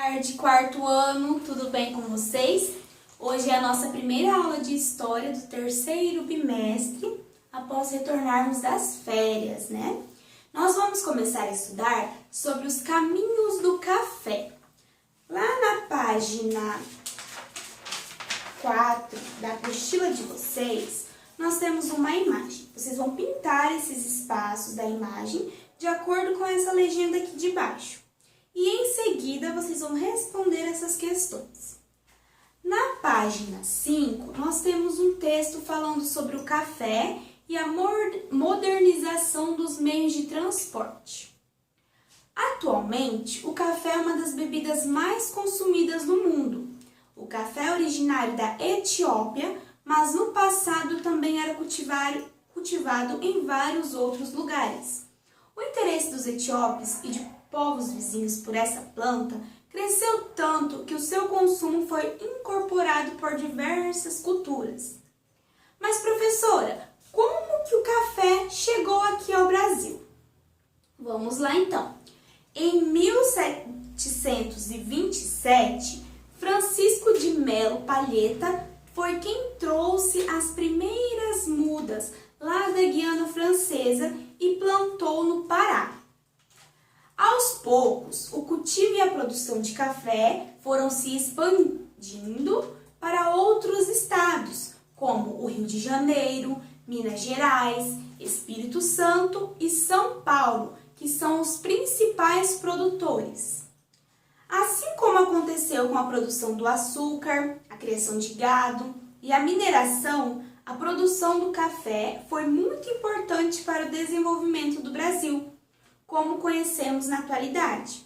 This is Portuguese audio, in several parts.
Tarde, quarto ano, tudo bem com vocês? Hoje é a nossa primeira aula de História do terceiro bimestre, após retornarmos das férias, né? Nós vamos começar a estudar sobre os caminhos do café. Lá na página 4 da apostila de vocês, nós temos uma imagem. Vocês vão pintar esses espaços da imagem de acordo com essa legenda aqui de baixo. E em seguida, vocês vão responder essas questões. Na página 5, nós temos um texto falando sobre o café e a modernização dos meios de transporte. Atualmente, o café é uma das bebidas mais consumidas no mundo. O café é originário da Etiópia, mas no passado também era cultivado em vários outros lugares. O interesse dos etíopes e de povos vizinhos por essa planta cresceu tanto que o seu consumo foi incorporado por diversas culturas. Mas, professora, como que o café chegou aqui ao Brasil? Vamos lá então. Em 1727, Francisco de Melo Palheta foi quem trouxe as primeiras mudas lá da Guiana Francesa e plantou no Pará. Aos poucos, o cultivo e a produção de café foram se expandindo para outros estados, como o Rio de Janeiro, Minas Gerais, Espírito Santo e São Paulo, que são os principais produtores. Assim como aconteceu com a produção do açúcar, a criação de gado e a mineração, a produção do café foi muito importante para o desenvolvimento do Brasil, como conhecemos na atualidade.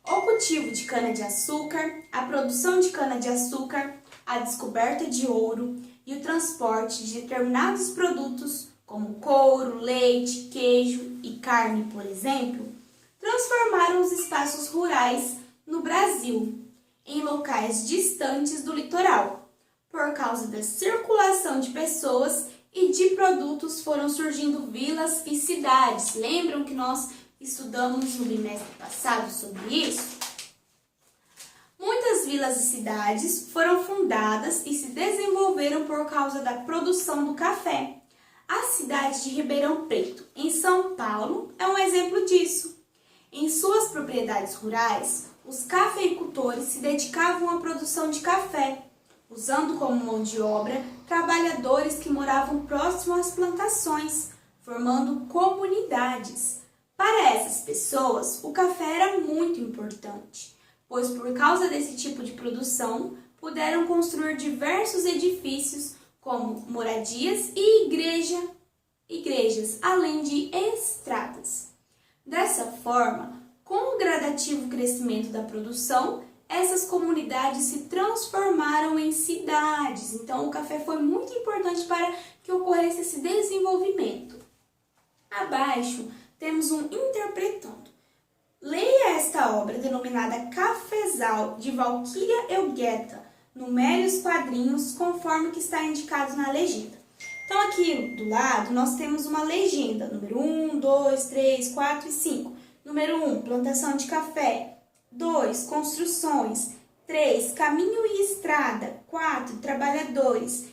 O cultivo de cana-de-açúcar, a produção de cana-de-açúcar, a descoberta de ouro e o transporte de determinados produtos, como couro, leite, queijo e carne, por exemplo, transformaram os espaços rurais no Brasil em locais distantes do litoral. Por causa da circulação de pessoas e de produtos, foram surgindo vilas e cidades. Lembram que nós estudamos no bimestre passado sobre isso? Muitas vilas e cidades foram fundadas e se desenvolveram por causa da produção do café. A cidade de Ribeirão Preto, em São Paulo, é um exemplo disso. Em suas propriedades rurais, os cafeicultores se dedicavam à produção de café, usando como mão de obra trabalhadores que moravam próximo às plantações, formando comunidades. Para essas pessoas, o café era muito importante, pois por causa desse tipo de produção, puderam construir diversos edifícios, como moradias e igrejas, além de estradas. Dessa forma, com o gradativo crescimento da produção, essas comunidades se transformaram em cidades. Então, o café foi muito importante para que ocorresse esse desenvolvimento. Abaixo, temos um interpretando. Leia esta obra denominada Cafezal, de Valquíria Elgueta. Numere os quadrinhos conforme que está indicado na legenda. Então, aqui do lado, nós temos uma legenda. Número 1, 2, 3, 4 e 5. Número 1, plantação de café. 2, construções. 3, caminho e estrada. 4, trabalhadores.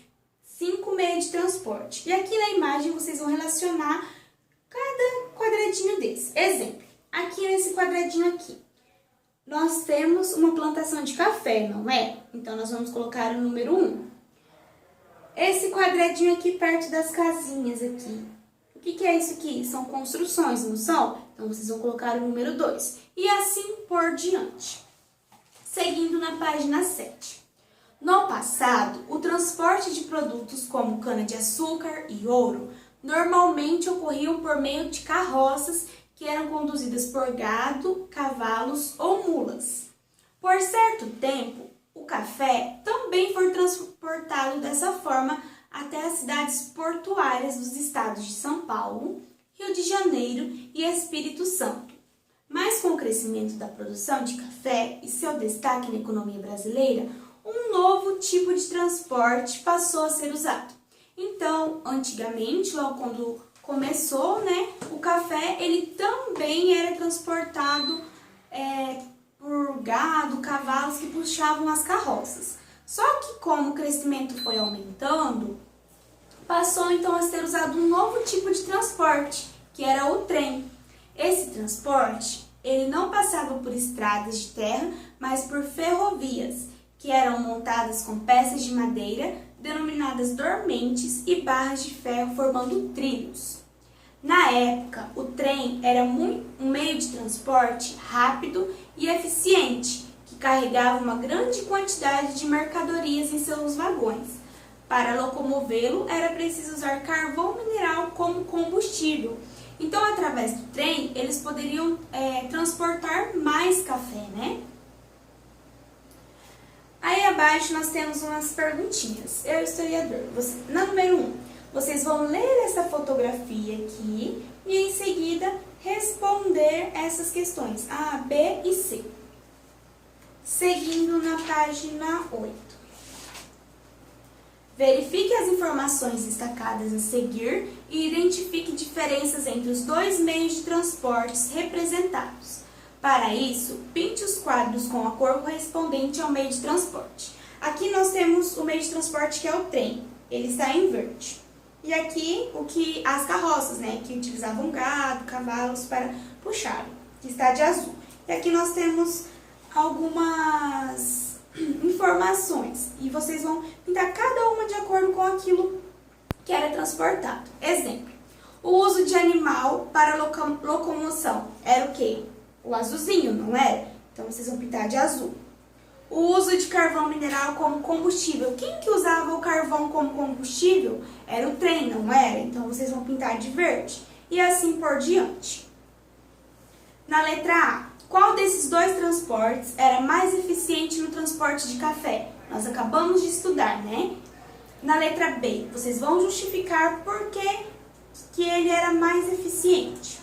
5, meio de transporte. E aqui na imagem vocês vão relacionar cada quadradinho desse. Exemplo, aqui nesse quadradinho aqui, nós temos uma plantação de café, não é? Então, nós vamos colocar o número 1. Esse quadradinho aqui perto das casinhas aqui. O que é isso aqui? São construções, não são? Então, vocês vão colocar o número 2. E assim por diante. Seguindo na página 7. No passado, o transporte de produtos como cana-de-açúcar e ouro normalmente ocorriam por meio de carroças que eram conduzidas por gado, cavalos ou mulas. Por certo tempo, o café também foi transportado dessa forma até as cidades portuárias dos estados de São Paulo, Rio de Janeiro e Espírito Santo. Mas com o crescimento da produção de café e seu destaque na economia brasileira, um novo tipo de transporte passou a ser usado. Então, antigamente, logo quando começou, o café ele também era transportado por gado, cavalos que puxavam as carroças. Só que como o crescimento foi aumentando, passou então a ser usado um novo tipo de transporte, que era o trem. Esse transporte, ele não passava por estradas de terra, mas por ferrovias, que eram montadas com peças de madeira, denominadas dormentes, e barras de ferro formando trilhos. Na época, o trem era um meio de transporte rápido e eficiente, que carregava uma grande quantidade de mercadorias em seus vagões. Para locomovê-lo, era preciso usar carvão mineral como combustível. Então, através do trem, eles poderiam transportar mais café, né? Aí abaixo nós temos umas perguntinhas. Eu, historiador, na número 1, vocês vão ler essa fotografia aqui e em seguida responder essas questões A, B e C. Seguindo na página 8. Verifique as informações destacadas a seguir e identifique diferenças entre os dois meios de transportes representados. Para isso, pinte os quadros com a cor correspondente ao meio de transporte. Aqui nós temos o meio de transporte que é o trem, ele está em verde. E aqui as carroças, né, que utilizavam gado, cavalos para puxar, que está de azul. E aqui nós temos algumas informações e vocês vão pintar cada uma de acordo com aquilo que era transportado. Exemplo, o uso de animal para locomoção era o quê? O azulzinho, não era? Então vocês vão pintar de azul. O uso de carvão mineral como combustível. Quem que usava o carvão como combustível? Era o trem, não era? Então vocês vão pintar de verde. E assim por diante. Na letra A, qual desses dois transportes era mais eficiente no transporte de café? Nós acabamos de estudar, né? Na letra B, vocês vão justificar por que ele era mais eficiente.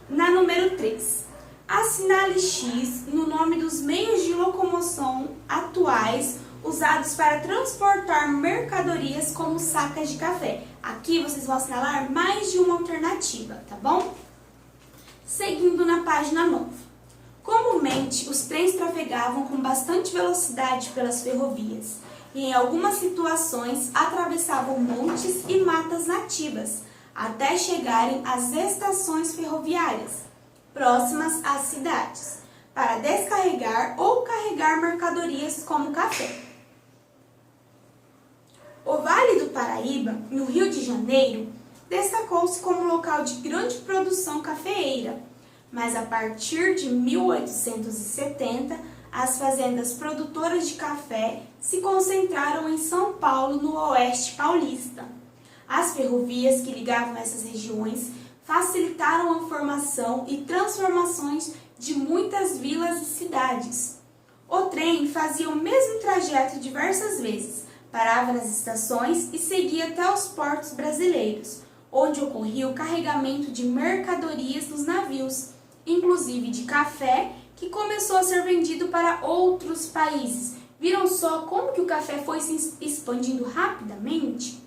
Na número 3, assinale X no nome dos meios de locomoção atuais usados para transportar mercadorias como sacas de café. Aqui vocês vão assinalar mais de uma alternativa, tá bom? Seguindo na página 9. Comumente, os trens trafegavam com bastante velocidade pelas ferrovias e, em algumas situações, atravessavam montes e matas nativas até chegarem às estações ferroviárias próximas às cidades, para descarregar ou carregar mercadorias como café. O Vale do Paraíba, no Rio de Janeiro, destacou-se como local de grande produção cafeeira, mas a partir de 1870, as fazendas produtoras de café se concentraram em São Paulo, no oeste paulista. As ferrovias que ligavam essas regiões facilitaram a formação e transformações de muitas vilas e cidades. O trem fazia o mesmo trajeto diversas vezes, parava nas estações e seguia até os portos brasileiros, onde ocorria o carregamento de mercadorias dos navios, inclusive de café, que começou a ser vendido para outros países. Viram só como que o café foi se expandindo rapidamente?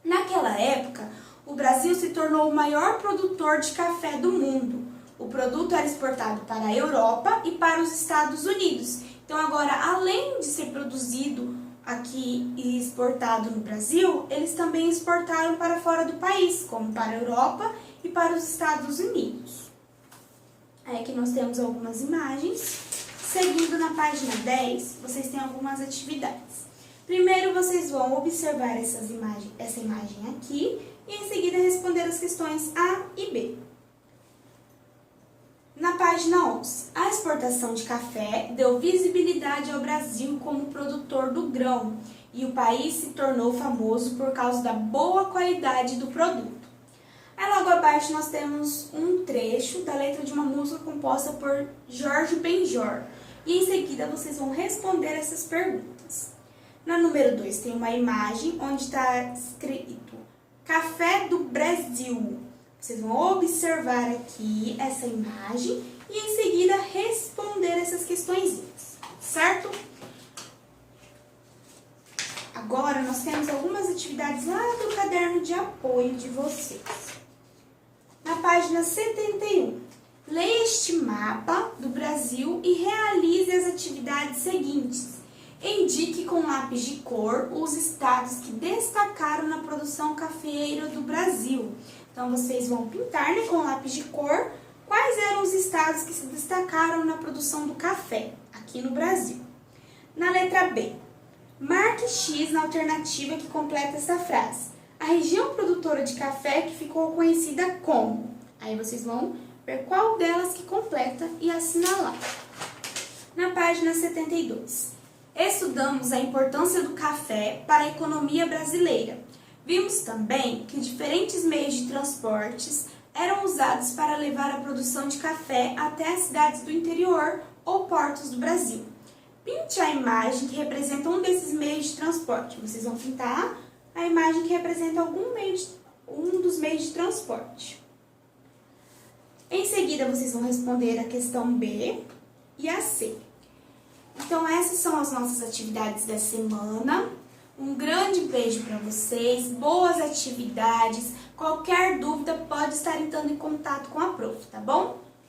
Naquela época, o Brasil se tornou o maior produtor de café do mundo. O produto era exportado para a Europa e para os Estados Unidos. Então agora, além de ser produzido aqui e exportado no Brasil, eles também exportaram para fora do país, como para a Europa e para os Estados Unidos. Aqui nós temos algumas imagens. Seguindo na página 10, vocês têm algumas atividades. Primeiro, vocês vão observar essa imagem aqui e em seguida responder as questões A e B. Na página 11, a exportação de café deu visibilidade ao Brasil como produtor do grão e o país se tornou famoso por causa da boa qualidade do produto. Aí logo abaixo nós temos um trecho da letra de uma música composta por Jorge Benjor e em seguida vocês vão responder essas perguntas. Na número 2 tem uma imagem onde está escrito Café do Brasil. Vocês vão observar aqui essa imagem e em seguida responder essas questõezinhas, certo? Agora nós temos algumas atividades lá do caderno de apoio de vocês. Na página 71, Leia este mapa do Brasil e realize as atividades seguintes. Indique com lápis de cor os estados que destacaram na produção cafeeira do Brasil. Então, vocês vão pintar, né, com lápis de cor quais eram os estados que se destacaram na produção do café aqui no Brasil. Na letra B, marque X na alternativa que completa essa frase. A região produtora de café que ficou conhecida como. Aí vocês vão ver qual delas que completa e assinalar. Na página 72, estudamos a importância do café para a economia brasileira. Vimos também que diferentes meios de transportes eram usados para levar a produção de café até as cidades do interior ou portos do Brasil. Pinte a imagem que representa um desses meios de transporte. Vocês vão pintar a imagem que representa um dos meios de transporte. Em seguida, vocês vão responder a questão B e a C. Então, essas são as nossas atividades da semana. Um grande beijo para vocês, boas atividades. Qualquer dúvida pode estar entrando em contato com a prof, tá bom?